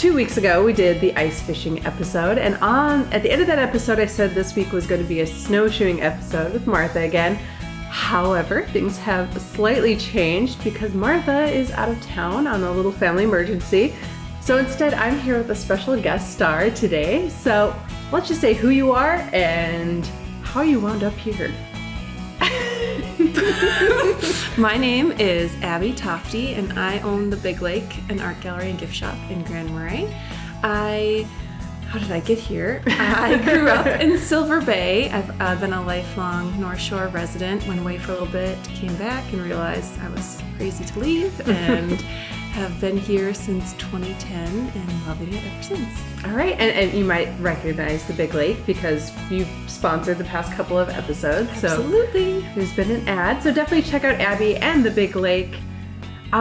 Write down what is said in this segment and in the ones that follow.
2 weeks ago, we did the ice fishing episode, and at the end of that episode, I said this week was going to be a snowshoeing episode with Martha again. However, things have slightly changed because Martha is out of town on a little family emergency. So instead, I'm here with a special guest star today. So let's just say who you are and how you wound up here. My name is Abby Tofte, and I own the Big Lake, an art gallery and gift shop in Grand Marais. How did I get here? I grew up in Silver Bay. I've been a lifelong North Shore resident. Went away for a little bit, came back and realized I was crazy to leave, and have been here since 2010 and loving it ever since. All right, and you might recognize the Big Lake because you've sponsored the past couple of episodes. Absolutely. So there's been an ad, so definitely check out Abby and the Big Lake.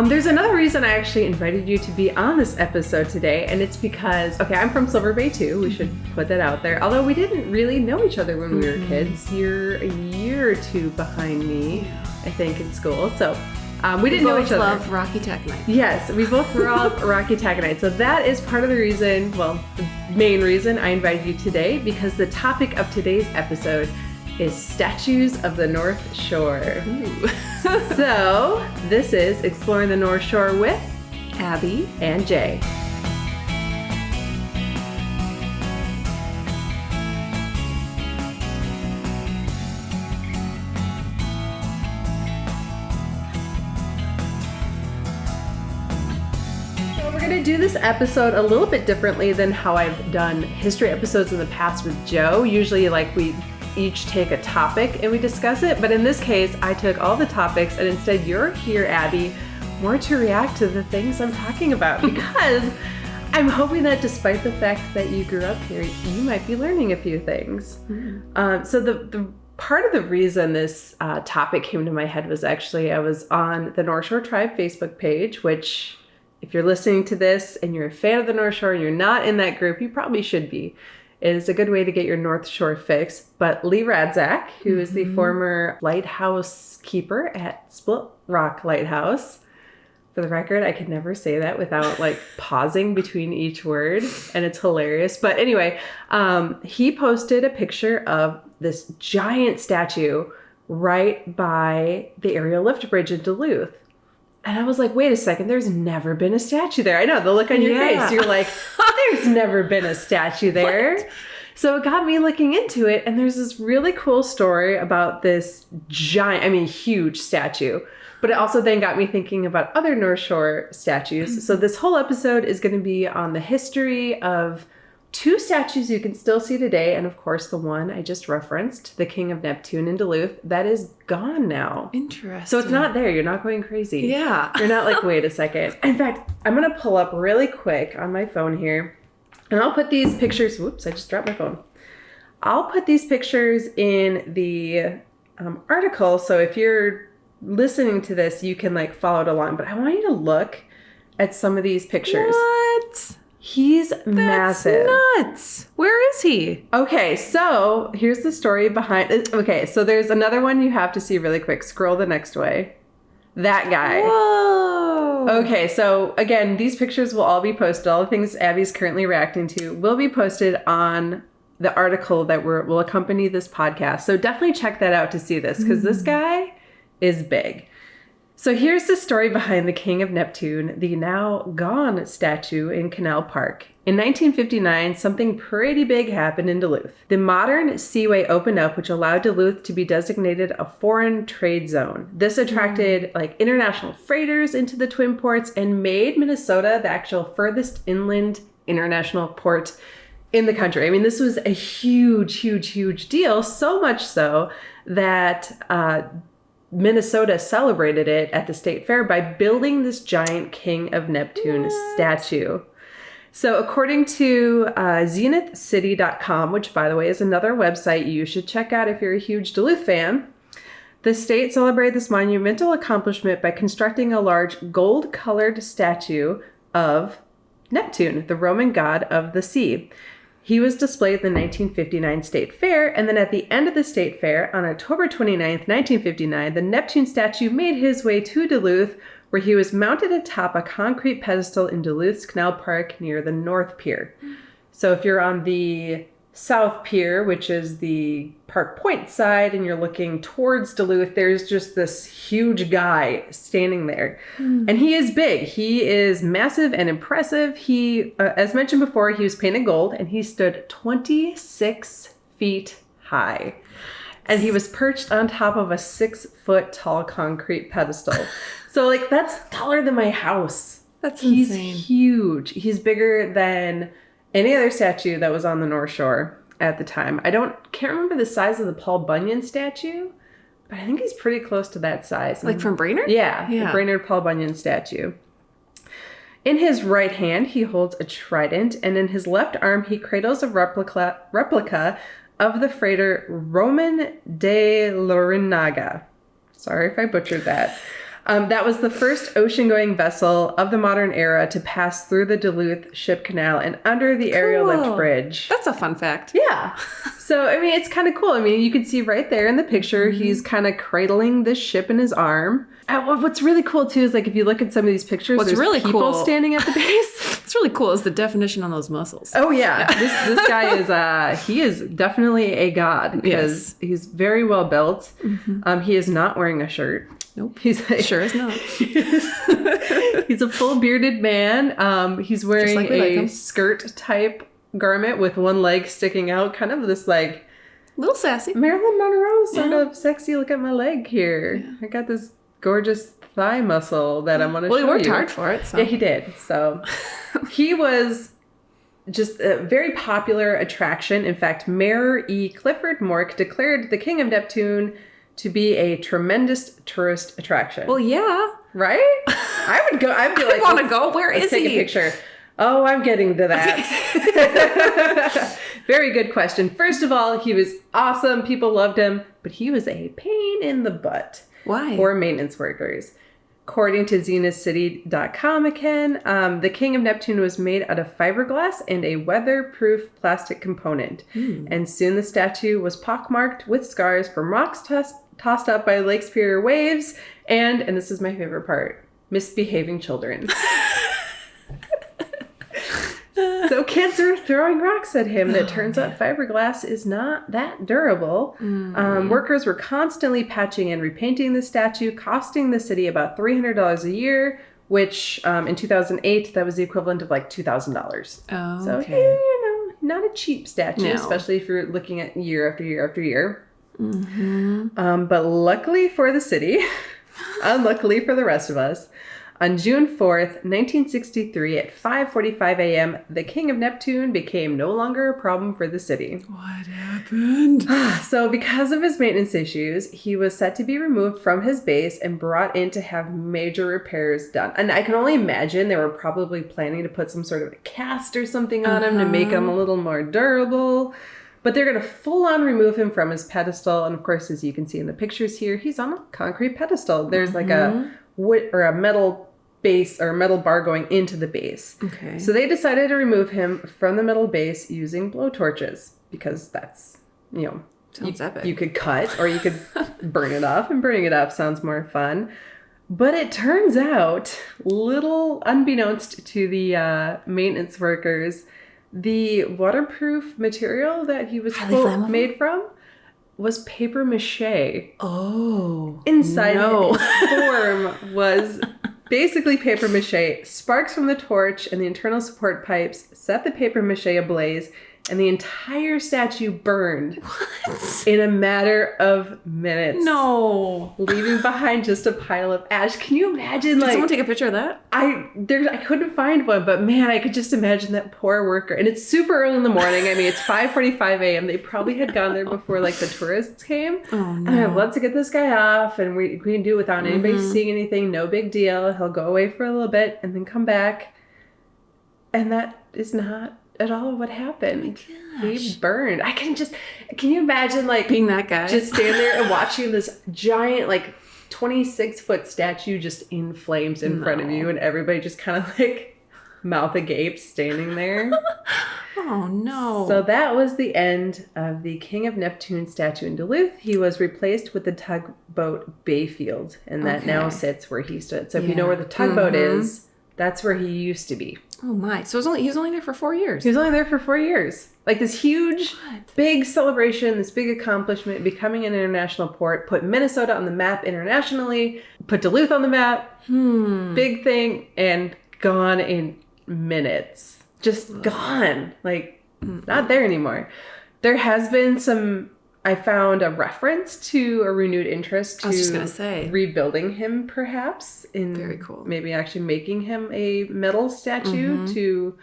There's another reason I actually invited you to be on this episode today, and it's because, okay, I'm from Silver Bay too. We should put that out there. Although we didn't really know each other when we were kids. You're a year or two behind me, I think, in school. So we didn't know each other. We both love Rocky Taconite. Yes, we both love Rocky Taconite. So that is part of the reason, well, the main reason I invited you today, because the topic of today's episode is statues of the North Shore. So this is Exploring the North Shore with Abby and Jaye. Do this episode a little bit differently than how I've done history episodes in the past with Joe. Usually we each take a topic and we discuss it, but in this case I took all the topics and instead you're here, Abby, more to react to the things I'm talking about because I'm hoping that despite the fact that you grew up here, you might be learning a few things. So the part of the reason this topic came to my head was actually I was on the North Shore Tribe Facebook page, which if you're listening to this and you're a fan of the North Shore and you're not in that group, you probably should be. It is a good way to get your North Shore fix. But Lee Radzak, who is the former lighthouse keeper at Split Rock Lighthouse, for the record, I could never say that without pausing between each word, and it's hilarious. But anyway, he posted a picture of this giant statue right by the aerial lift bridge in Duluth. And I was like, wait a second, there's never been a statue there. I know, the look on your face. You're like, there's never been a statue there. What? So it got me looking into it. And there's this really cool story about this giant, huge statue. But it also then got me thinking about other North Shore statues. So this whole episode is going to be on the history of two statues you can still see today. And of course, the one I just referenced, the King of Neptune in Duluth, that is gone now. Interesting. So it's not there. You're not going crazy. Yeah. You're not like, wait a second. In fact, I'm going to pull up really quick on my phone here. And I'll put these pictures. Whoops, I just dropped my phone. I'll put these pictures in the article. So if you're listening to this, you can follow it along. But I want you to look at some of these pictures. What? He's massive. That's nuts. Where is he? Okay, so here's the story behind it. Okay, so there's another one you have to see really quick. Scroll the next way. That guy. Whoa. Okay, so again, these pictures will all be posted. All the things Abby's currently reacting to will be posted on the article that will accompany this podcast. So definitely check that out to see this because this guy is big. So here's the story behind the King of Neptune, the now gone statue in Canal Park. In 1959, something pretty big happened in Duluth. The modern seaway opened up, which allowed Duluth to be designated a foreign trade zone. This attracted international freighters into the Twin Ports and made Minnesota the actual furthest inland international port in the country. This was a huge, huge, huge deal, so much so that Minnesota celebrated it at the state fair by building this giant King of Neptune statue. So according to zenithcity.com, which by the way is another website you should check out if you're a huge Duluth fan, the state celebrated this monumental accomplishment by constructing a large gold-colored statue of Neptune, the Roman god of the sea. He was displayed at the 1959 State Fair, and then at the end of the State Fair, on October 29th, 1959, the Neptune statue made his way to Duluth, where he was mounted atop a concrete pedestal in Duluth's Canal Park near the North Pier. So if you're on the South Pier, which is the Park Point side, and you're looking towards Duluth, there's just this huge guy standing there. And he is big. He is massive and impressive. He, as mentioned before, he was painted gold, and he stood 26 feet high. And he was perched on top of a 6-foot tall concrete pedestal. So, like, that's taller than my house. That's insane. He's huge. He's bigger than any other statue that was on the North Shore at the time. Can't remember the size of the Paul Bunyan statue, but I think he's pretty close to that size. Like from Brainerd? Yeah. The Brainerd Paul Bunyan statue. In his right hand, he holds a trident, and in his left arm, he cradles a replica of the freighter Roman de Lorinaga. Sorry if I butchered that. That was the first ocean-going vessel of the modern era to pass through the Duluth Ship Canal and under the aerial lift bridge. That's a fun fact. Yeah. So, I mean, it's kind of cool. I mean, you can see right there in the picture, he's kind of cradling this ship in his arm. What's really cool, too, is like if you look at some of these pictures, there's really people standing at the base. What's really cool is the definition on those muscles. Oh, yeah. This guy he is definitely a god because he's very well built. He is not wearing a shirt. Nope. He's like, sure is not. He's a full bearded man. He's wearing a skirt type garment with one leg sticking out, kind of this like little sassy Marilyn Monroe sort of sexy. Look at my leg here. Yeah. I got this gorgeous thigh muscle that I'm going to show you. Well, he worked hard for it. So. Yeah, he did. So he was just a very popular attraction. In fact, Mayor E. Clifford Mork declared the King of Neptune to be a tremendous tourist attraction. Well, yeah. Right? I would go. I'd be like, I want to go. Where is he? Take a picture. Oh, I'm getting to that. Very good question. First of all, he was awesome. People loved him, but he was a pain in the butt. Why? For maintenance workers. According to zenithcity.com again, the King of Neptune was made out of fiberglass and a weatherproof plastic component. And soon the statue was pockmarked with scars from rocks tossed up by Lake Superior waves and this is my favorite part, misbehaving children. So kids are throwing rocks at him, and it turns out fiberglass is not that durable. Workers were constantly patching and repainting the statue, costing the city about $300 a year, which in 2008, that was the equivalent of like $2,000. Oh, so, okay. You know, not a cheap statue, especially if you're looking at year after year after year. But luckily for the city, unluckily for the rest of us, on June 4th, 1963, at 5:45 a.m., the King of Neptune became no longer a problem for the city. What happened? So because of his maintenance issues, he was set to be removed from his base and brought in to have major repairs done. And I can only imagine they were probably planning to put some sort of a cast or something on him to make him a little more durable. But they're going to full-on remove him from his pedestal. And of course, as you can see in the pictures here, he's on a concrete pedestal. There's like a wood or a metal base or metal bar going into the base. Okay. So they decided to remove him from the metal base using blowtorches because that's, sounds epic. You could cut or you could burn it off, and burning it off sounds more fun. But it turns out, little unbeknownst to the maintenance workers, the waterproof material that he was made from was paper mache. Oh. Inside his form was basically paper mache. Sparks from the torch and the internal support pipes set the paper mache ablaze, and the entire statue burned in a matter of minutes. No. Leaving behind just a pile of ash. Can you imagine? Did someone take a picture of that? I couldn't find one, but man, I could just imagine that poor worker. And it's super early in the morning. I mean, it's 5:45 a.m. They probably had gone there before like the tourists came. Oh no. And I'd love to get this guy off, and we can do it without anybody seeing anything. No big deal. He'll go away for a little bit and then come back. And that is not at all what happened. Oh He burned. Can you imagine like being that guy? Just stand there and watching this giant like 26-foot statue just in flames in front of you, and everybody just kind of like mouth agape, standing there. Oh, no. So that was the end of the King of Neptune statue in Duluth. He was replaced with the tugboat Bayfield, and that now sits where he stood. So if you know where the tugboat is, that's where he used to be. Oh, my. So he was only there for 4 years. He was only there for 4 years. Like this huge, big celebration, this big accomplishment, becoming an international port, put Minnesota on the map internationally, put Duluth on the map, big thing, and gone in minutes. Just gone. Like, not there anymore. There has been I found a reference to a renewed interest to I was just gonna say. rebuilding him, perhaps. Very cool. Maybe actually making him a metal statue to,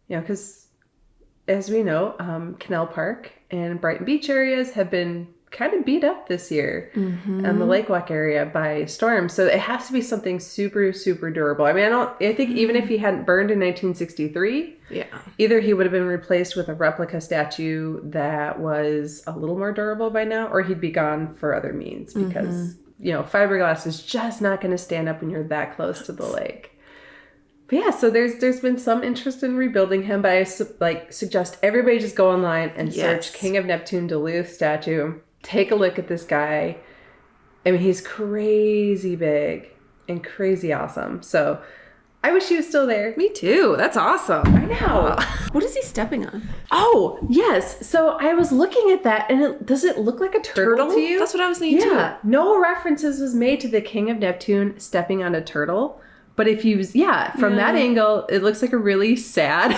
because as we know, Canal Park and Brighton Beach areas have been kind of beat up this year and the Lake Walk area by storms. So it has to be something super, super durable. I mean, I think even if he hadn't burned in 1963, either he would have been replaced with a replica statue that was a little more durable by now, or he'd be gone for other means because, fiberglass is just not going to stand up when you're that close to the lake. But yeah, so there's been some interest in rebuilding him, but I suggest everybody just go online and search King of Neptune Duluth statue. Take a look at this guy. I mean, he's crazy big and crazy awesome. So I wish he was still there. Me too. That's awesome. I know. What is he stepping on? Oh, yes. So I was looking at that, and does it look like a turtle to you? That's what I was thinking too. No references was made to the King of Neptune stepping on a turtle. But if you, from that angle, it looks like a really sad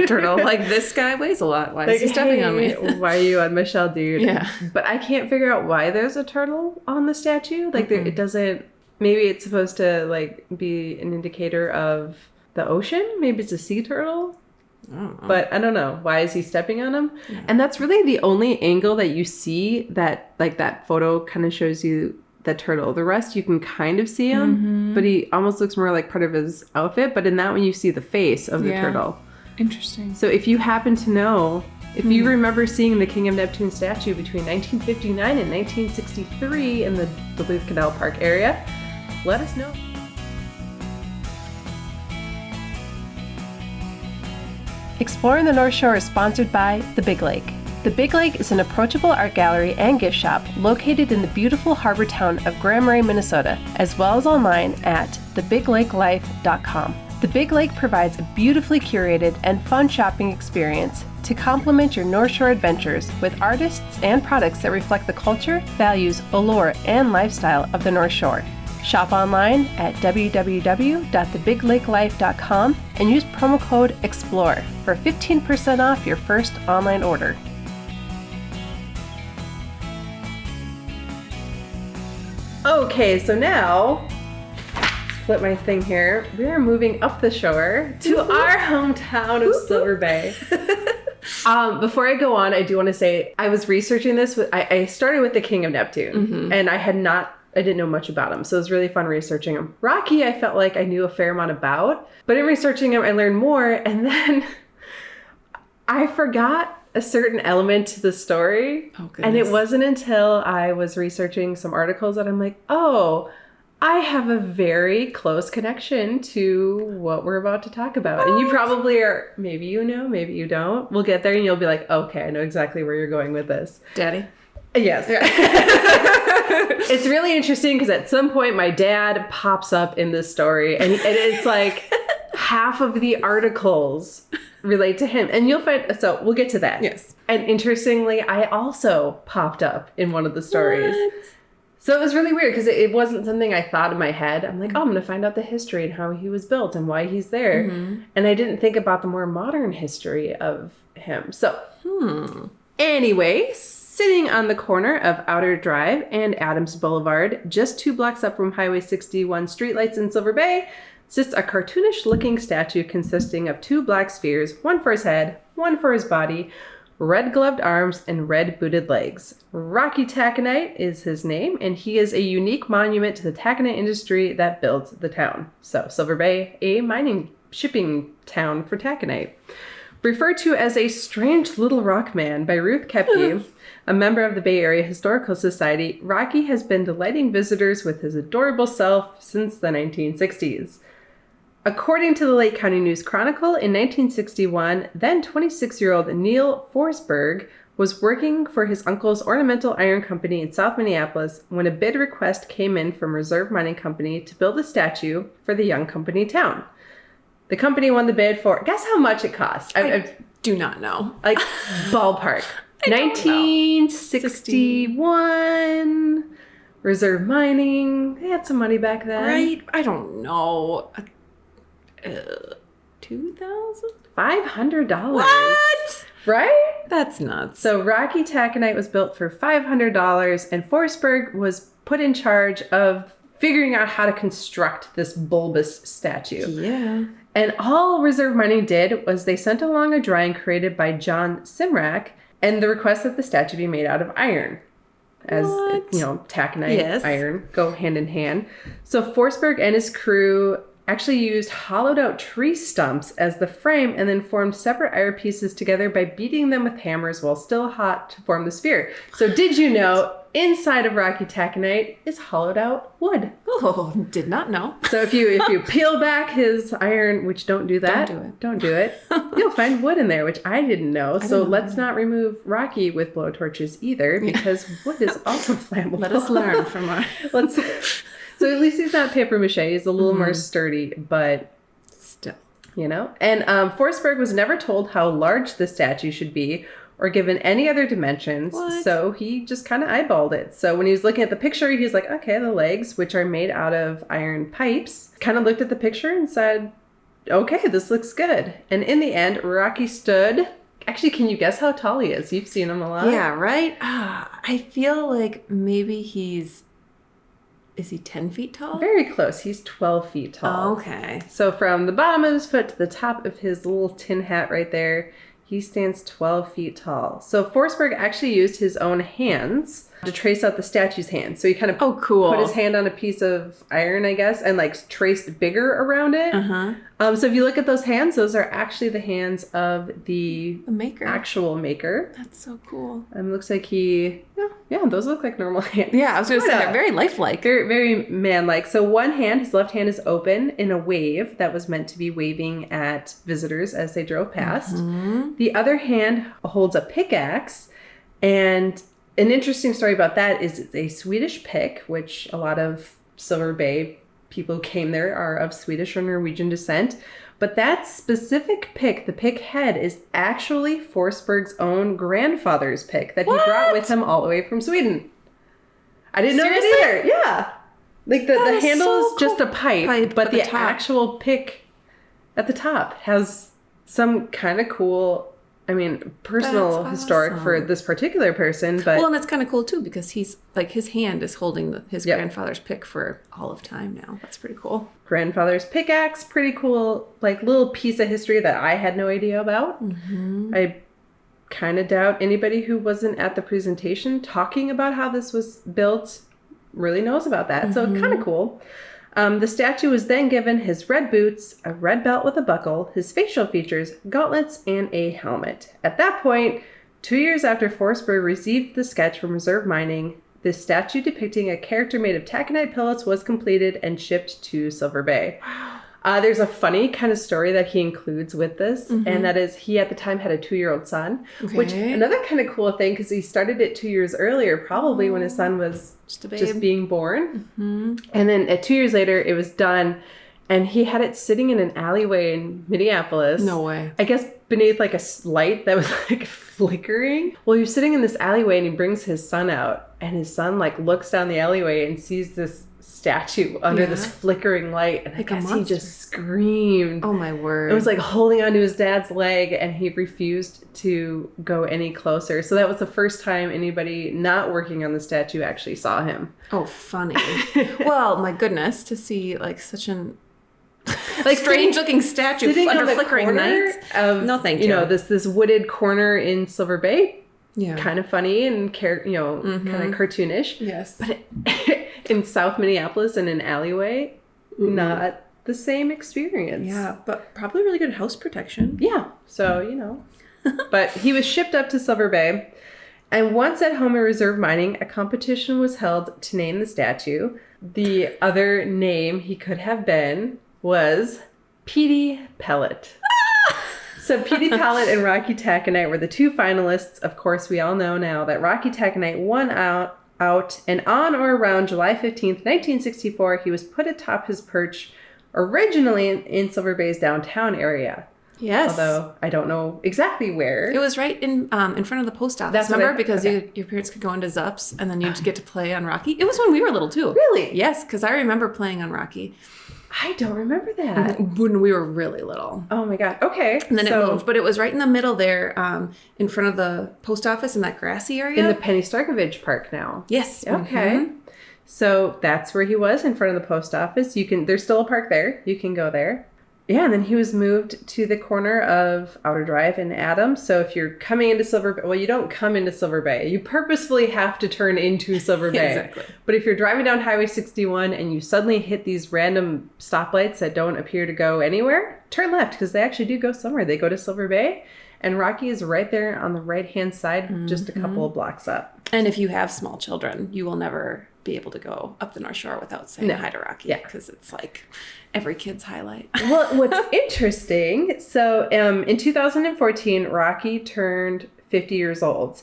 turtle. Like, this guy weighs a lot. Why is he stepping on me? Why are you on Michelle, dude? Yeah. But I can't figure out why there's a turtle on the statue. Like, it doesn't, maybe it's supposed to, like, be an indicator of the ocean. Maybe it's a sea turtle. But I don't know. Why is he stepping on him? Yeah. And that's really the only angle that you see that, like, that photo kind of shows you the turtle. The rest you can kind of see him, but he almost looks more like part of his outfit. But in that one, you see the face of the turtle. Interesting. So if you happen to know, if you remember seeing the King of Neptune statue between 1959 and 1963 in the Duluth Canal Park area, let us know. Exploring the North Shore is sponsored by The Big Lake. The Big Lake is an approachable art gallery and gift shop located in the beautiful harbor town of Grand Marais, Minnesota, as well as online at thebigLakeLife.com. The Big Lake provides a beautifully curated and fun shopping experience to complement your North Shore adventures with artists and products that reflect the culture, values, allure, and lifestyle of the North Shore. Shop online at www.thebigLakeLife.com and use promo code EXPLORE for 15% off your first online order. Okay, so now, flip my thing here. We are moving up the shore to our hometown of Silver Bay. Before I go on, I do want to say I was researching this. I started with the King of Neptune, and I didn't know much about him, so it was really fun researching him. Rocky, I felt like I knew a fair amount about, but in researching him, I learned more, and then I forgot a certain element to the story. Oh, goodness. And it wasn't until I was researching some articles that I'm like, oh, I have a very close connection to what we're about to talk about. What? And you probably are, maybe you know, maybe you don't. We'll get there and you'll be like, okay, I know exactly where you're going with this. Daddy? Yes. It's really interesting because at some point my dad pops up in this story and it's like half of the articles relate to him. And you'll find, so we'll get to that. Yes. And interestingly, I also popped up in one of the stories. What? So it was really weird because it wasn't something I thought in my head. I'm like, oh, I'm going to find out the history and how he was built and why he's there. And I didn't think about the more modern history of him. So anyway, sitting on the corner of Outer Drive and Adams Boulevard, just 2 blocks up from Highway 61 streetlights in Silver Bay, sits a cartoonish-looking statue consisting of 2 black spheres, one for his head, one for his body, red-gloved arms, and red-booted legs. Rocky Taconite is his name, and he is a unique monument to the taconite industry that builds the town. So, Silver Bay, a mining shipping town for taconite. Referred to as a strange little rock man by Ruth Kepke, a member of the Bay Area Historical Society, Rocky has been delighting visitors with his adorable self since the 1960s. According to the Lake County News Chronicle, in 1961, then 26-year-old Neil Forsberg was working for his uncle's Ornamental Iron Company in South Minneapolis when a bid request came in from Reserve Mining Company to build a statue for the young company town. The company won the bid for, guess how much it cost? I do not know. Like, ballpark. 1961, Reserve Mining. They had some money back then. Right? I don't know. $2,000? $500. What? Right? That's nuts. So Rocky Taconite was built for $500, and Forsberg was put in charge of figuring out how to construct this bulbous statue. Yeah. And all Reserve Mining did was they sent along a drawing created by John Simrak and the request that the statue be made out of iron. As, What? you know, taconite, Yes. iron go hand in hand. So Forsberg and his crew actually used hollowed out tree stumps as the frame and then formed separate iron pieces together by beating them with hammers while still hot to form the sphere. So did you know inside of Rocky Taconite is hollowed out wood? Oh, did not know. So if you peel back his iron, which don't do that. Don't do it. You'll find wood in there, which I didn't know. So let's not remove Rocky with blowtorches either, because wood is also flammable. Let us learn from our... So at least he's not paper mache. He's a little more sturdy, but Still. you know. And Forsberg was never told how large the statue should be or given any other dimensions. What? So he just kind of eyeballed it. So when he was looking at the picture, he was like, okay, the legs, which are made out of iron pipes, kind of looked at the picture and said, okay, this looks good. And in the end, Rocky stood... Actually, can you guess how tall he is? You've seen him a lot. Yeah, right? I feel like maybe he's... Is he 10 feet tall? Very close. He's 12 feet tall. Okay. So from the bottom of his foot to the top of his little tin hat right there, he stands 12 feet tall. So Forsberg actually used his own hands to trace out the statue's hands. So he kind of put his hand on a piece of iron, I guess, and like traced bigger around it. Uh-huh. So if you look at those hands, those are actually the hands of the maker. actual maker. That's so cool. Looks like yeah, those look like normal hands. Yeah, I was going to say, they're very lifelike. Very, very man-like. So one hand, his left hand is open in a wave that was meant to be waving at visitors as they drove past. Mm-hmm. The other hand holds a pickaxe. And an interesting story about that is it's a Swedish pick, which a lot of Silver Bay people who came there are of Swedish or Norwegian descent. But that specific pick, the pick head, is actually Forsberg's own grandfather's pick that he brought with him all the way from Sweden. I didn't know that either. Yeah. Like the handle is just a pipe, but the actual pick at the top has some kind of cool, personal historic for this particular person. But well, and it's kind of cool too because he's like his hand is holding his grandfather's pick for all of time now. That's pretty cool. Grandfather's pickaxe, pretty cool, like little piece of history that I had no idea about. Mm-hmm. I kind of doubt anybody who wasn't at the presentation talking about how this was built really knows about that. Mm-hmm. So kind of cool. The statue was then given his red boots, a red belt with a buckle, his facial features, gauntlets, and a helmet. At that point, 2 years after Forsberg received the sketch from Reserve Mining, this statue depicting a character made of taconite pellets was completed and shipped to Silver Bay. There's a funny kind of story that he includes with this, and that is he at the time had a 2-year-old son, which another kind of cool thing because he started it 2 years earlier, probably when his son was just being born. Mm-hmm. And then 2 years later, it was done, and he had it sitting in an alleyway in Minneapolis. No way. I guess beneath like a light that was like flickering. Well, he was sitting in this alleyway, and he brings his son out, and his son like looks down the alleyway and sees this statue under this flickering light, and like I guess he just screamed. Oh my word. It was like holding onto his dad's leg, and he refused to go any closer. So that was the first time anybody not working on the statue actually saw him. Oh, funny. Well, my goodness, to see like such an like strange looking statue under flickering nights. No, thank you. You know, this wooded corner in Silver Bay. Yeah. Kind of funny and kind of cartoonish. Yes. But in South Minneapolis in an alleyway, not the same experience. Yeah, but probably really good house protection. Yeah. So, But he was shipped up to Silver Bay. And once at home at Reserve Mining, a competition was held to name the statue. The other name he could have been was Petey Pellet. So Petey Pellet and Rocky Taconite were the two finalists. Of course, we all know now that Rocky Taconite won out, and on or around July 15th, 1964, he was put atop his perch, originally in Silver Bay's downtown area. Yes. Although I don't know exactly where. It was right in front of the post office. That's remember? Because your parents could go into Zups and then you'd get to play on Rocky. It was when we were little too. Really? Yes, because I remember playing on Rocky. I don't remember that. When we were really little. Oh my God. Okay. And then it moved. But it was right in the middle there, in front of the post office in that grassy area. In the Penny Starkovich Park now. Yes. Okay. Mm-hmm. So that's where he was, in front of the post office. There's still a park there. You can go there. Yeah, and then he was moved to the corner of Outer Drive and Adams. So if you're coming into Silver Bay, well, you don't come into Silver Bay. You purposefully have to turn into Silver Bay. Exactly. But if you're driving down Highway 61 and you suddenly hit these random stoplights that don't appear to go anywhere, turn left, because they actually do go somewhere. They go to Silver Bay, and Rocky is right there on the right-hand side, just a couple of blocks up. And if you have small children, you will never be able to go up the North Shore without saying hi to Rocky. Yeah. Because it's like every kid's highlight. Well, what's interesting, so in 2014, Rocky turned 50 years old.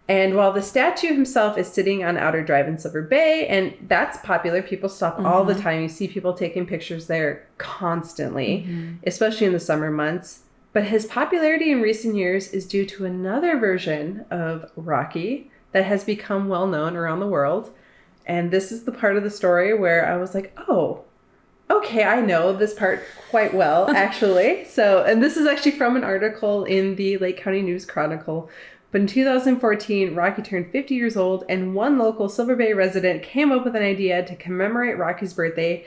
And while the statue himself is sitting on Outer Drive in Silver Bay, and that's popular, people stop all the time. You see people taking pictures there constantly, especially in the summer months. But his popularity in recent years is due to another version of Rocky that has become well known around the world. And this is the part of the story where I was like, oh, okay, I know this part quite well, actually. And this is actually from an article in the Lake County News Chronicle. But in 2014, Rocky turned 50 years old, and one local Silver Bay resident came up with an idea to commemorate Rocky's birthday.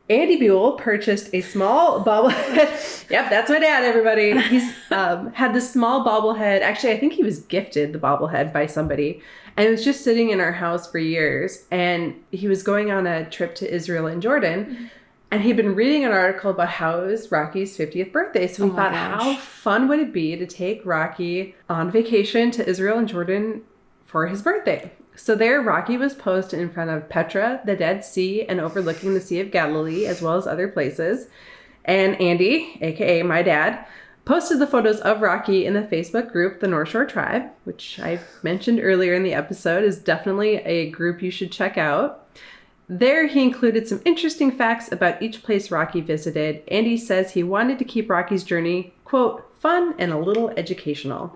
Andy Buell purchased a small bobblehead. Yep, that's my dad, everybody. He's had this small bobblehead. Actually, I think he was gifted the bobblehead by somebody. And it was just sitting in our house for years. And he was going on a trip to Israel and Jordan. And he'd been reading an article about how it was Rocky's 50th birthday. So we thought, how fun would it be to take Rocky on vacation to Israel and Jordan for his birthday? So there, Rocky was posed in front of Petra, the Dead Sea, and overlooking the Sea of Galilee, as well as other places. And Andy, a.k.a. my dad, posted the photos of Rocky in the Facebook group, the North Shore Tribe, which I mentioned earlier in the episode is definitely a group you should check out. There, he included some interesting facts about each place Rocky visited. Andy says he wanted to keep Rocky's journey, quote, fun and a little educational.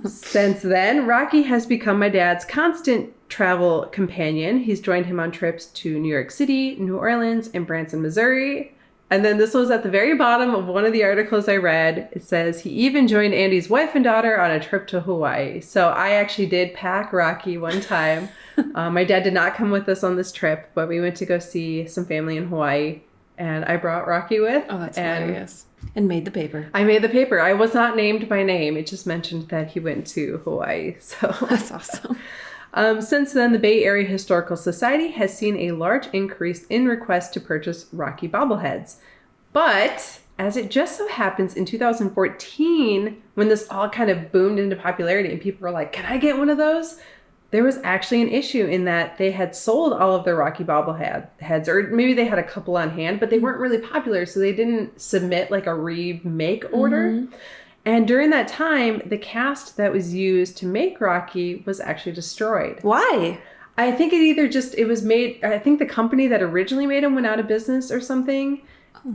Since then, Rocky has become my dad's constant travel companion. He's joined him on trips to New York City, New Orleans, and Branson, Missouri. And then this was at the very bottom of one of the articles I read. It says he even joined Andy's wife and daughter on a trip to Hawaii. So I actually did pack Rocky one time. My dad did not come with us on this trip, but we went to go see some family in Hawaii. And I brought Rocky with. Oh, that's hilarious. And made the paper. I made the paper. I was not named by name. It just mentioned that he went to Hawaii. So that's awesome. Since then, the Bay Area Historical Society has seen a large increase in requests to purchase Rocky bobbleheads. But as it just so happens, in 2014, when this all kind of boomed into popularity and people were like, can I get one of those? There was actually an issue in that they had sold all of their Rocky bobbleheads, or maybe they had a couple on hand, but they weren't really popular, so they didn't submit like a remake order. And during that time, the cast that was used to make Rocky was actually destroyed. Why? I think it was made, I think the company that originally made them went out of business or something.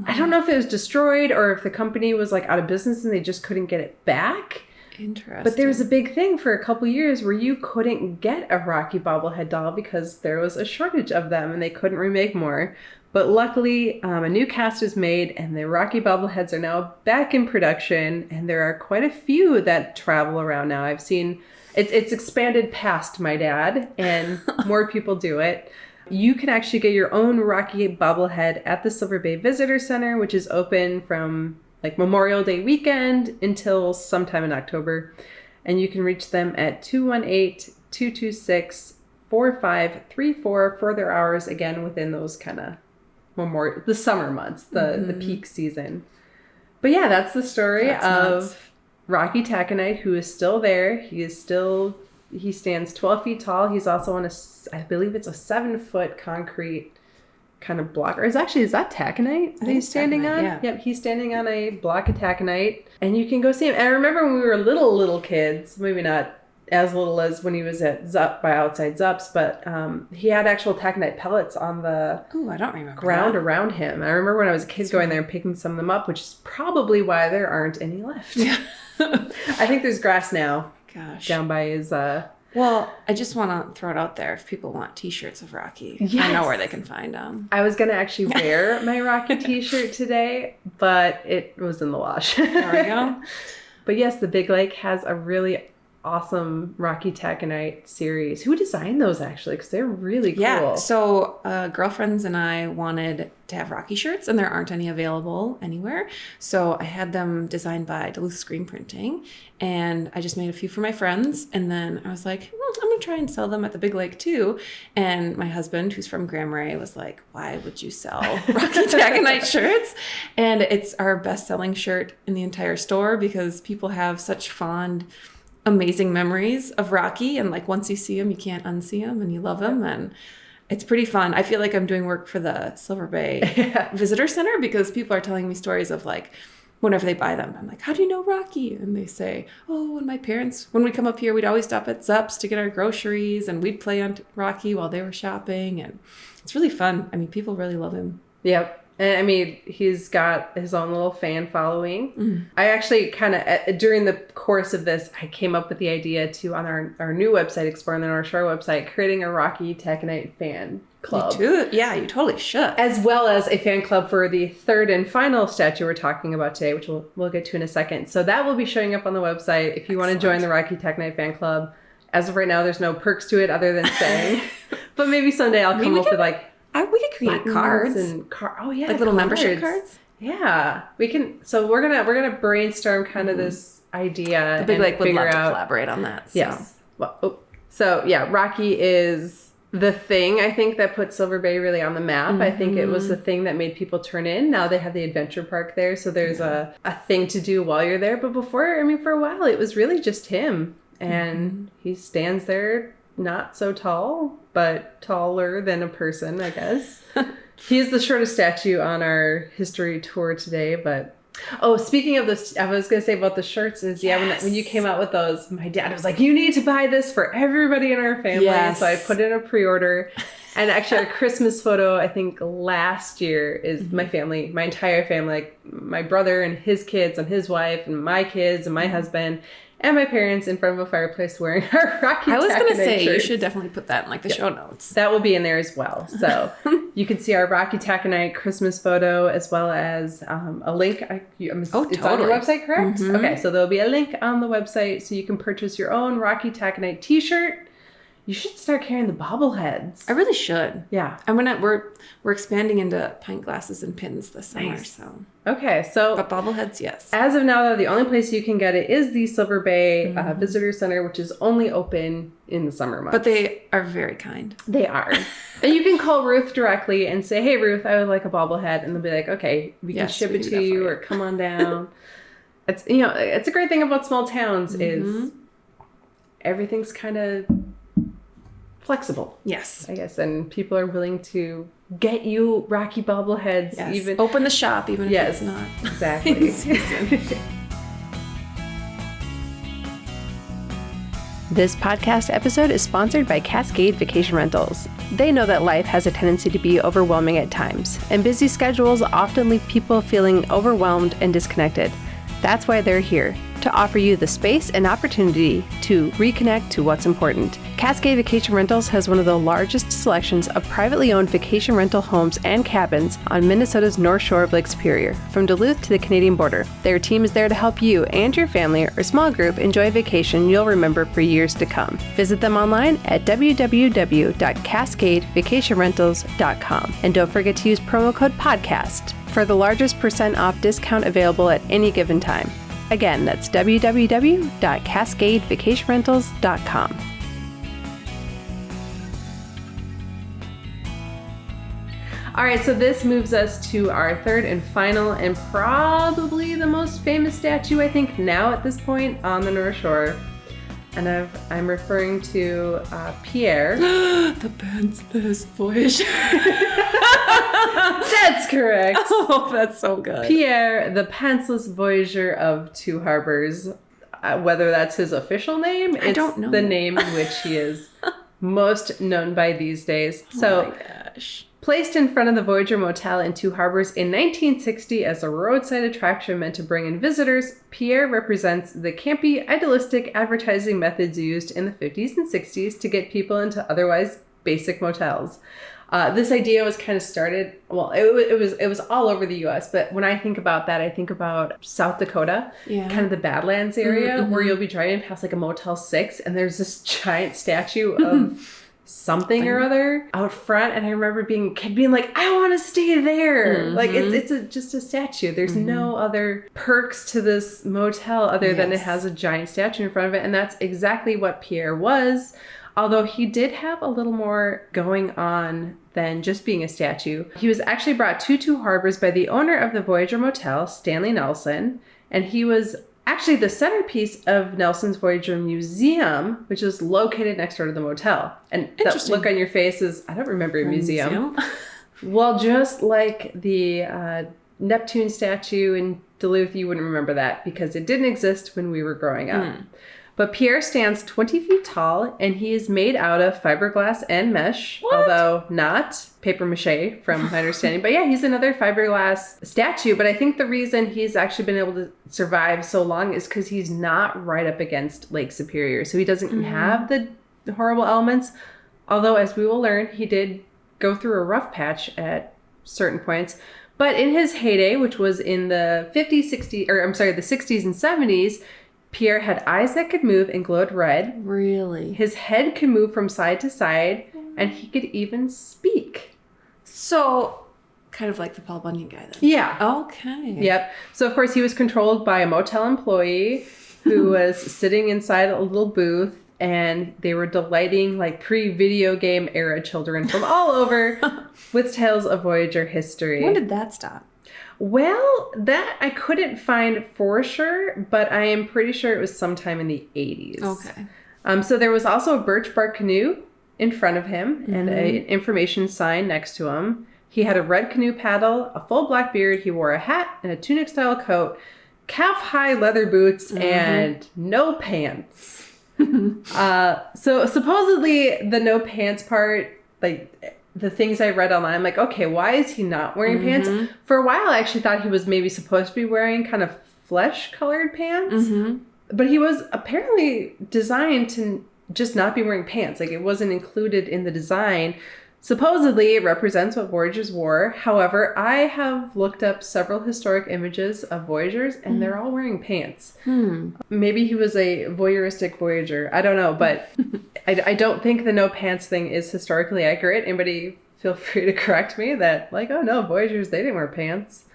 I don't know if it was destroyed or if the company was like out of business and they just couldn't get it back. Interesting. But there was a big thing for a couple years where you couldn't get a Rocky bobblehead doll because there was a shortage of them and they couldn't remake more. But luckily, a new cast was made and the Rocky bobbleheads are now back in production. And there are quite a few that travel around now. I've seen it's expanded past my dad and more people do it. You can actually get your own Rocky bobblehead at the Silver Bay Visitor Center, which is open from like Memorial Day weekend until sometime in October. And you can reach them at 218-226-4534 for their hours, again, within those kind of the summer months, the peak season. But yeah, that's the story of Rocky Taconite, who is still there. He stands 12 feet tall. He's also on I believe it's a 7-foot concrete kind of block, or is that Taconite that he's standing on? Yeah. Yep, he's standing on a block of Taconite, and you can go see him. And I remember when we were little kids, maybe not as little as when he was at Zup by outside Zups, but he had actual Taconite pellets on the I don't remember ground around him. I remember when I was a kid going there and picking some of them up, which is probably why there aren't any left. I think there's grass now. Gosh. Down by his... Well, I just want to throw it out there. If people want t-shirts of Rocky, yes. I know where they can find them. I was going to actually wear my Rocky t-shirt today, but it was in the wash. There we go. But yes, the Big Lake has a really awesome Rocky Taconite series. Who designed those actually? Because they're really cool. Yeah, so girlfriends and I wanted to have Rocky shirts, and there aren't any available anywhere. So I had them designed by Duluth Screen Printing, and I just made a few for my friends. And then I was like, I'm going to try and sell them at the Big Lake too. And my husband, who's from Grand Marais, was like, why would you sell Rocky Taconite shirts? And it's our best-selling shirt in the entire store because people have such fond, amazing memories of Rocky, and like once you see him you can't unsee him, and you love him, and it's pretty fun. I feel like I'm doing work for the Silver Bay Visitor Center because people are telling me stories of like whenever they buy them, I'm like, how do you know Rocky? And they say, when my parents, when we come up here, we'd always stop at Zups to get our groceries, and we'd play on Rocky while they were shopping, and it's really fun. I mean, people really love him. Yep. And I mean, he's got his own little fan following. Mm. I actually kind of, during the course of this, I came up with the idea to, on our new website, Exploring the North Shore website, creating a Rocky Taconite fan club. You too? Yeah, you totally should. As well as a fan club for the third and final statue we're talking about today, which we'll get to in a second. So that will be showing up on the website if you want to join the Rocky Taconite fan club. As of right now, there's no perks to it other than saying. But maybe someday I'll come up with like... we could create cards and like little membership cards. Yeah, we can. So we're gonna brainstorm kind of this idea. The Big Lake would love to collaborate on that. So. Yes. Well, so yeah, Rocky is the thing I think that put Silver Bay really on the map. Mm-hmm. I think it was the thing that made people turn in. Now they have the adventure park there, so there's a thing to do while you're there. But before, I mean, for a while, it was really just him, and he stands there. Not so tall, but taller than a person, I guess. He is the shortest statue on our history tour today, but... Oh, speaking of this, I was going to say about the shirts is, when you came out with those, my dad was like, you need to buy this for everybody in our family. Yes. So I put in a pre-order. And actually our Christmas photo, I think last year, is my family, my entire family, like my brother and his kids and his wife and my kids and my husband and my parents in front of a fireplace wearing our Rocky Taconite I was going to say, shirts. You should definitely put that in like the show notes. That will be in there as well. So you can see our Rocky Taconite Christmas photo as well as a link. It's on your website, correct? Mm-hmm. Okay, so there'll be a link on the website so you can purchase your own Rocky Taconite t-shirt. You should start carrying the bobbleheads. I really should. Yeah. We're expanding into pint glasses and pins this summer. Nice. So. Okay, so... But bobbleheads, yes. As of now, though, the only place you can get it is the Silver Bay Visitor Center, which is only open in the summer months. But they are very kind. They are. And you can call Ruth directly and say, hey, Ruth, I would like a bobblehead. And they'll be like, okay, we can ship it to you or come on down. It's a great thing about small towns is everything's kind of... flexible. Yes. I guess. And people are willing to get you Rocky bobbleheads. Yes. Even open the shop even if it's not. Exactly. This podcast episode is sponsored by Cascade Vacation Rentals. They know that life has a tendency to be overwhelming at times, and busy schedules often leave people feeling overwhelmed and disconnected. That's why they're here, to offer you the space and opportunity to reconnect to what's important. Cascade Vacation Rentals has one of the largest selections of privately owned vacation rental homes and cabins on Minnesota's North Shore of Lake Superior, from Duluth to the Canadian border. Their team is there to help you and your family or small group enjoy a vacation you'll remember for years to come. Visit them online at www.cascadevacationrentals.com. And don't forget to use promo code PODCAST for the largest % off discount available at any given time. Again, that's www.cascadevacationrentals.com. All right, so this moves us to our third and final and probably the most famous statue, I think, now at this point on the North Shore. And I'm referring to Pierre. The Pantsless Voyager. That's correct. Oh, that's so good. Pierre, the Pantsless Voyager of Two Harbors. Whether that's his official name, I don't know. The name in which he is most known by these days. Oh my gosh. Placed in front of the Voyager Motel in Two Harbors in 1960 as a roadside attraction meant to bring in visitors, Pierre represents the campy, idealistic advertising methods used in the 50s and 60s to get people into otherwise basic motels. This idea was kind of started, well, it was all over the U.S., but when I think about that, I think about South Dakota, kind of the Badlands area, where you'll be driving past like a Motel 6, and there's this giant statue of something or other out front, and I remember being a kid being like, I want to stay there. Like, it's just a statue. There's no other perks to this motel other than it has a giant statue in front of it, and that's exactly what Pierre was. Although he did have a little more going on than just being a statue. He was actually brought to Two Harbors by the owner of the Voyager Motel, Stanley Nelson, and he was actually the centerpiece of Nelson's Voyager Museum, which is located next door to the motel. And that look on your face is, I don't remember a museum. Well, just like the Neptune statue in Duluth, you wouldn't remember that because it didn't exist when we were growing up. But Pierre stands 20 feet tall, and he is made out of fiberglass and mesh, although not paper mache from my understanding. But yeah, he's another fiberglass statue. But I think the reason he's actually been able to survive so long is because he's not right up against Lake Superior. So he doesn't have the horrible elements. Although, as we will learn, he did go through a rough patch at certain points. But in his heyday, which was in the 60s and 70s, Pierre had eyes that could move and glowed red. Really? His head could move from side to side, and he could even speak. So, kind of like the Paul Bunyan guy then. Yeah. Okay. Yep. So, of course, he was controlled by a motel employee who was sitting inside a little booth, and they were delighting like pre-video game era children from all over with tales of Voyager history. When did that stop? Well, that I couldn't find for sure, but I am pretty sure it was sometime in the 80s. Okay. So there was also a birch bark canoe in front of him and an information sign next to him. He had a red canoe paddle, a full black beard. He wore a hat and a tunic-style coat, calf-high leather boots, and no pants. So supposedly the no pants part, like the things I read online, I'm like, okay, why is he not wearing pants? For a while, I actually thought he was maybe supposed to be wearing kind of flesh-colored pants. But he was apparently designed to just not be wearing pants. Like, it wasn't included in the design. Supposedly, it represents what Voyagers wore. However, I have looked up several historic images of Voyagers, and they're all wearing pants. Maybe he was a voyeuristic Voyager. I don't know, but I don't think the no pants thing is historically accurate. Anybody feel free to correct me that, like, oh no, Voyagers, they didn't wear pants.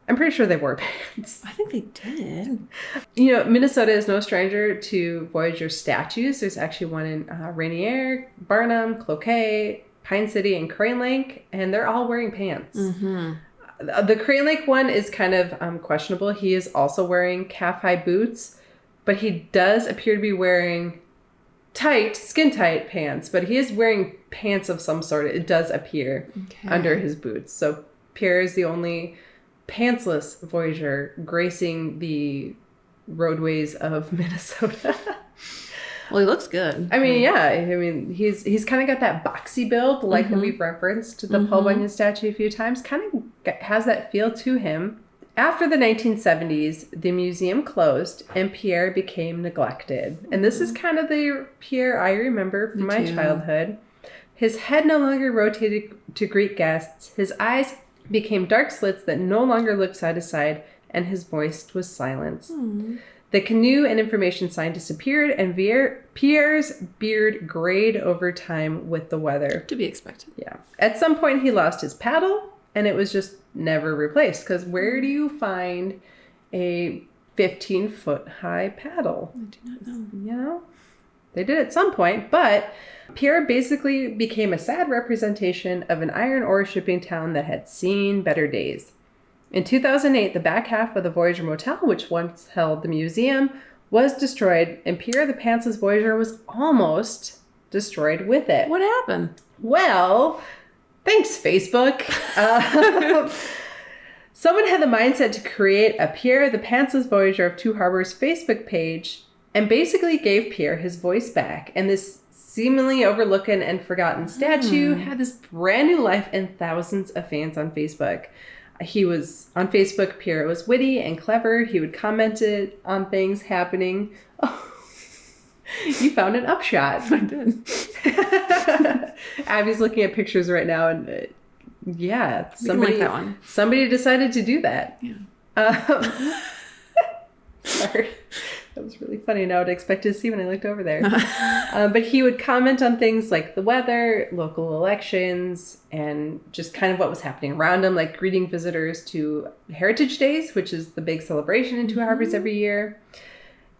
I'm pretty sure they wore pants. I think they did. You know, Minnesota is no stranger to Voyager statues. There's actually one in Rainier, Barnum, Cloquet, Pine City, and Crane Lake, and they're all wearing pants. The Crane Lake one is kind of questionable. He is also wearing calf-high boots, but he does appear to be wearing skin-tight pants, but he is wearing pants of some sort. It does appear under his boots. So Pierre is the only pantsless Voyager gracing the roadways of Minnesota. Well, he looks good. I mean, yeah. I mean, he's kind of got that boxy build, like that we've referenced the Paul Bunyan statue a few times. Kind of has that feel to him. After the 1970s, the museum closed and Pierre became neglected. And this is kind of the Pierre I remember from my childhood. His head no longer rotated to greet guests. His eyes became dark slits that no longer looked side to side, and his voice was silenced. The canoe and information sign disappeared, and Pierre's beard grayed over time with the weather. To be expected. Yeah. At some point, he lost his paddle, and it was just never replaced. Because where do you find a 15-foot high paddle? I do not know. You know? They did at some point, but Pierre basically became a sad representation of an iron ore shipping town that had seen better days. In 2008, the back half of the Voyager Motel, which once held the museum, was destroyed, and Pierre the Pantsless Voyager was almost destroyed with it. What happened? Well, thanks, Facebook. Someone had the mindset to create a Pierre the Pantsless Voyager of Two Harbors Facebook page and basically gave Pierre his voice back. And this seemingly overlooked and forgotten statue had this brand new life and thousands of fans on Facebook. He was on Facebook. Pierre was witty and clever. He would comment it on things happening. Oh, you found an upshot. I did. Abby's looking at pictures right now, and yeah, somebody like that one. Somebody decided to do that. Yeah. Sorry. That was really funny. Now I'd expect to see when I looked over there. But he would comment on things like the weather, local elections, and just kind of what was happening around him, like greeting visitors to Heritage Days, which is the big celebration in Two Harbors every year.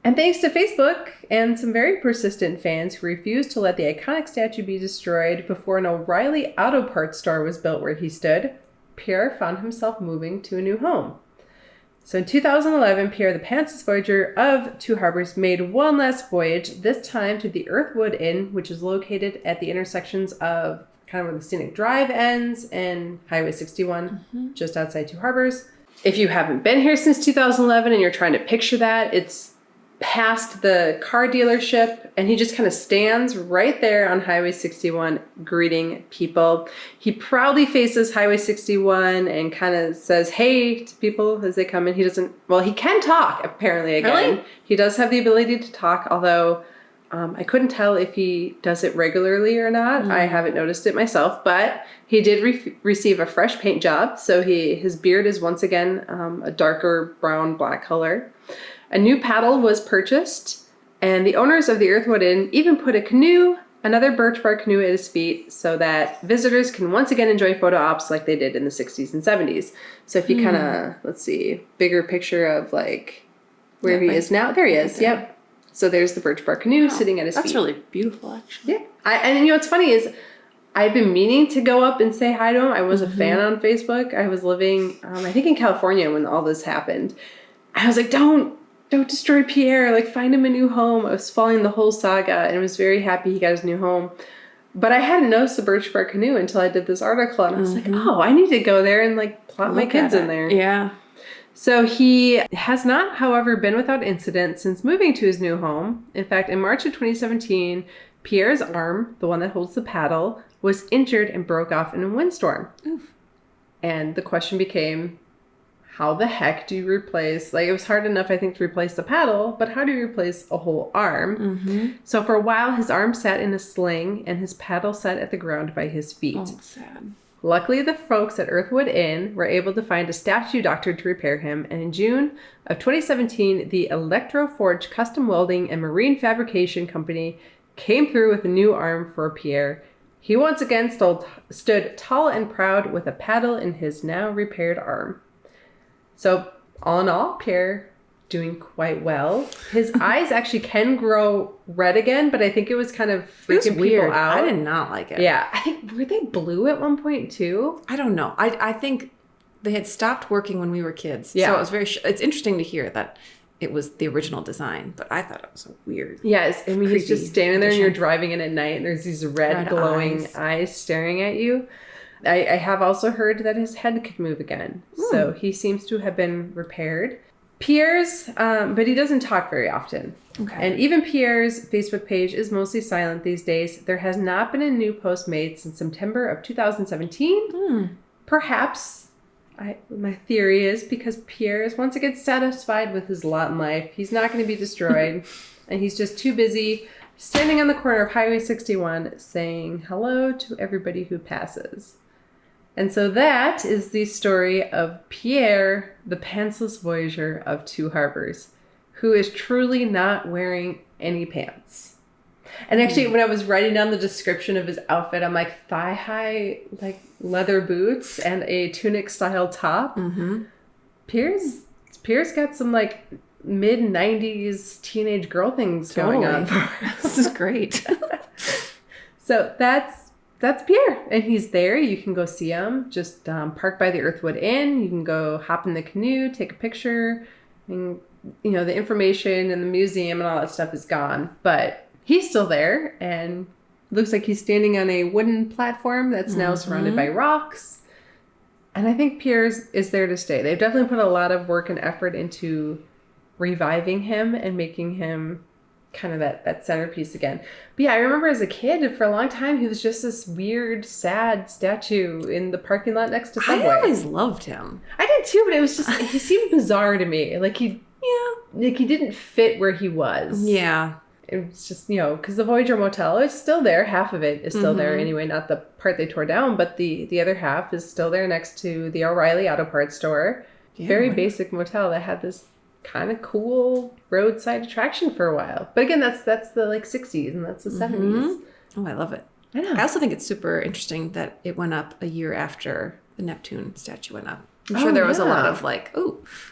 And thanks to Facebook and some very persistent fans who refused to let the iconic statue be destroyed before an O'Reilly auto parts store was built where he stood, Pierre found himself moving to a new home. So in 2011, Pierre the Pantsless Voyager of Two Harbors made one last voyage, this time to the Earthwood Inn, which is located at the intersections of kind of where the Scenic Drive ends and Highway 61, just outside Two Harbors. If you haven't been here since 2011 and you're trying to picture that, it's past the car dealership, and he just kind of stands right there on Highway 61 greeting people. He proudly faces Highway 61 and kind of says hey to people as they come in. He can talk apparently again. Really? He does have the ability to talk, although I couldn't tell if he does it regularly or not. I haven't noticed it myself, but he did receive a fresh paint job, so his beard is once again a darker brown black color. A new paddle was purchased, and the owners of the Earthwood Inn even put a canoe, another birch bark canoe, at his feet so that visitors can once again enjoy photo ops like they did in the 60s and 70s. So if you kind of, let's see, bigger picture of like where he is now. There he is, yep. So there's the birch bark canoe sitting at his feet. That's really beautiful, actually. Yeah. And you know what's funny is I've been meaning to go up and say hi to him. I was a fan on Facebook. I was living, I think in California when all this happened. I was like, don't destroy Pierre, like find him a new home. I was following the whole saga and was very happy he got his new home. But I hadn't noticed the birch bark canoe until I did this article, and I was like, oh, I need to go there and like plop my kids in there. Yeah. So he has not, however, been without incident since moving to his new home. In fact, in March of 2017, Pierre's arm, the one that holds the paddle, was injured and broke off in a windstorm. Oof. And the question became, how the heck do you replace, like it was hard enough, I think, to replace the paddle, but how do you replace a whole arm? So for a while, his arm sat in a sling and his paddle sat at the ground by his feet. Oh, sad. Luckily, the folks at Earthwood Inn were able to find a statue doctor to repair him, and in June of 2017, the Electroforge Custom Welding and Marine Fabrication Company came through with a new arm for Pierre. He once again stood tall and proud with a paddle in his now repaired arm. So, all in all, Pierre doing quite well. His eyes actually can grow red again, but I think it was kind of freaking people out. I did not like it. Yeah. I think, were they blue at one point too? I don't know. I think they had stopped working when we were kids. Yeah. So it was it's interesting to hear that it was the original design, but I thought it was so weird. Yes. I mean, he's just standing there and you're driving in at night and there's these red glowing eyes staring at you. I have also heard that his head could move again. So he seems to have been repaired. Pierre's, but he doesn't talk very often. Okay. And even Pierre's Facebook page is mostly silent these days. There has not been a new post made since September of 2017. Perhaps, my theory is because Pierre is once again satisfied with his lot in life. He's not going to be destroyed. And he's just too busy standing on the corner of Highway 61 saying hello to everybody who passes. And so that is the story of Pierre, the Pantsless Voyager of Two Harbors, who is truly not wearing any pants. And actually, when I was writing down the description of his outfit, I'm like, thigh-high, like, leather boots and a tunic-style top. Pierre's got some, like, mid-90s teenage girl things going on for us. This is great. So that's Pierre, and he's there. You can go see him. Just park by the Earthwood Inn. You can go hop in the canoe, take a picture, and the information and the museum and all that stuff is gone, but he's still there, and looks like he's standing on a wooden platform that's now surrounded by rocks. And I think Pierre is there to stay. They've definitely put a lot of work and effort into reviving him and making him kind of that centerpiece again. But yeah, I remember as a kid, for a long time, he was just this weird, sad statue in the parking lot next to Subway. I always loved him. I did too, but it was just, he seemed bizarre to me. Like he didn't fit where he was. Yeah. It was just, because the Voyager Motel is still there. Half of it is still there anyway, not the part they tore down, but the other half is still there next to the O'Reilly Auto Parts store. Yeah, very basic motel that had this kind of cool roadside attraction for a while. But again, that's the 60s and that's the 70s. Oh, I love it. I know. I also think it's super interesting that it went up a year after the Neptune statue went up. I'm sure there was a lot of look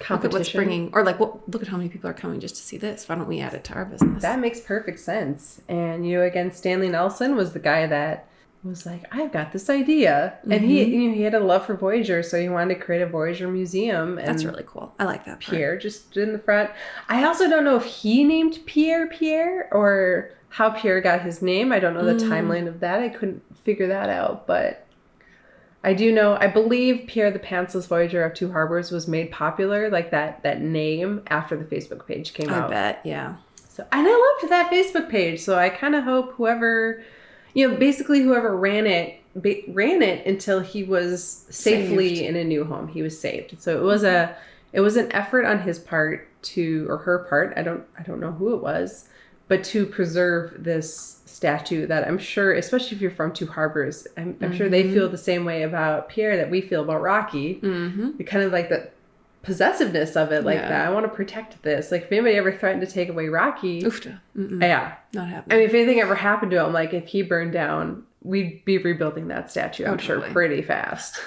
at what's bringing, or look at how many people are coming just to see this. Why don't we add it to our business? That makes perfect sense. And, again, Stanley Nelson was the guy that was like, I've got this idea. And he had a love for Voyager, so he wanted to create a Voyager museum. And that's really cool. I like that part. Pierre just stood in the front. I also don't know if he named Pierre or how Pierre got his name. I don't know the timeline of that. I couldn't figure that out, but I do know, I believe Pierre the Pantsless Voyager of Two Harbors was made popular, like that name, after the Facebook page came out. I bet, yeah. So, and I loved that Facebook page, so I kind of hope whoever, basically whoever ran it until he was safely in a new home. He was saved. So it was an effort on his part or her part, I don't know who it was, but to preserve this statue that I'm sure, especially if you're from Two Harbors, I'm sure they feel the same way about Pierre that we feel about Rocky. The kind of like the possessiveness of it, like that. I want to protect this. Like if anybody ever threatened to take away Rocky, yeah, not happening. I mean, if anything ever happened to him, like if he burned down, we'd be rebuilding that statue. I'm sure pretty fast.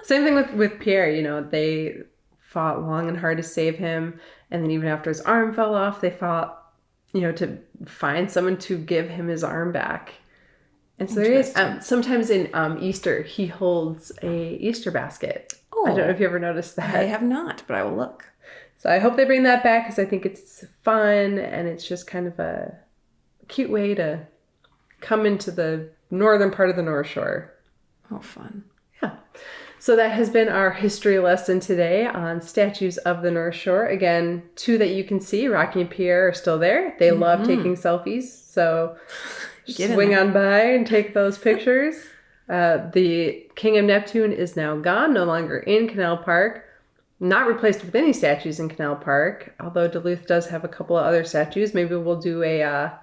Same thing with Pierre. They fought long and hard to save him, and then even after his arm fell off, they fought to find someone to give him his arm back. And so there is, sometimes in Easter, he holds a Easter basket. Oh, I don't know if you ever noticed that. I have not, but I will look. So I hope they bring that back because I think it's fun and it's just kind of a cute way to come into the northern part of the North Shore. Oh, fun. Yeah. So that has been our history lesson today on statues of the North Shore. Again, two that you can see, Rocky and Pierre, are still there. They love taking selfies, so swing on by and take those pictures. The King of Neptune is now gone, no longer in Canal Park. Not replaced with any statues in Canal Park, although Duluth does have a couple of other statues. Maybe we'll do a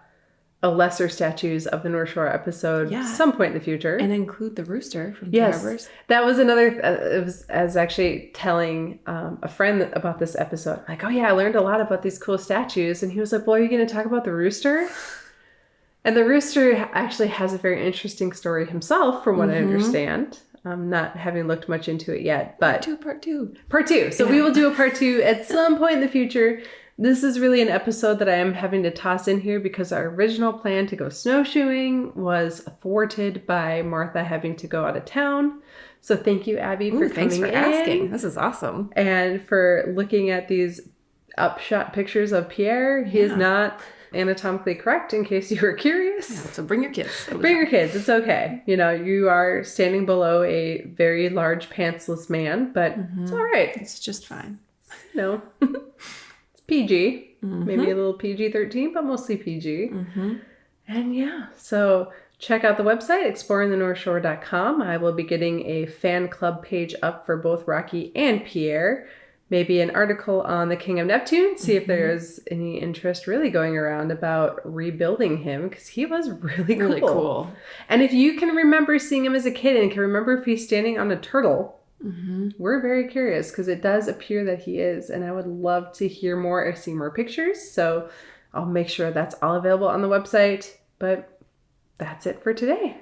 lesser statues of the North Shore episode some point in the future. And include the rooster from Two Harbors. That was another, I was actually telling a friend about this episode. Like, oh yeah, I learned a lot about these cool statues. And he was like, well, are you going to talk about the rooster? And the rooster actually has a very interesting story himself, from what I understand. Not having looked much into it yet. But Part two. So we will do a part 2 at some point in the future. This is really an episode that I am having to toss in here because our original plan to go snowshoeing was thwarted by Martha having to go out of town. So thank you, Abby, for coming in. Asking. This is awesome. And for looking at these upshot pictures of Pierre. He is not anatomically correct, in case you were curious. Yeah, so bring your kids. Bring your kids. It's okay. You are standing below a very large pantsless man, but it's all right. It's just fine. PG, maybe a little PG-13, but mostly PG. And so check out the website, exploringthenorthshore.com. I will be getting a fan club page up for both Rocky and Pierre. Maybe an article on the King of Neptune, see if there's any interest really going around about rebuilding him, because he was really cool. And if you can remember seeing him as a kid and can remember if he's standing on a turtle, we're very curious, because it does appear that he is, and I would love to hear more or see more pictures. So I'll make sure that's all available on the website. But that's it for today.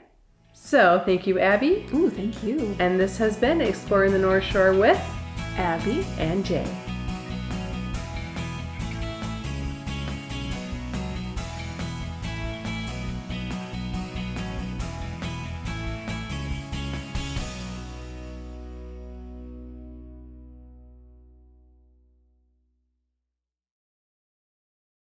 So thank you, Abby. Ooh, thank you. And this has been Exploring the North Shore with Abby and Jaye.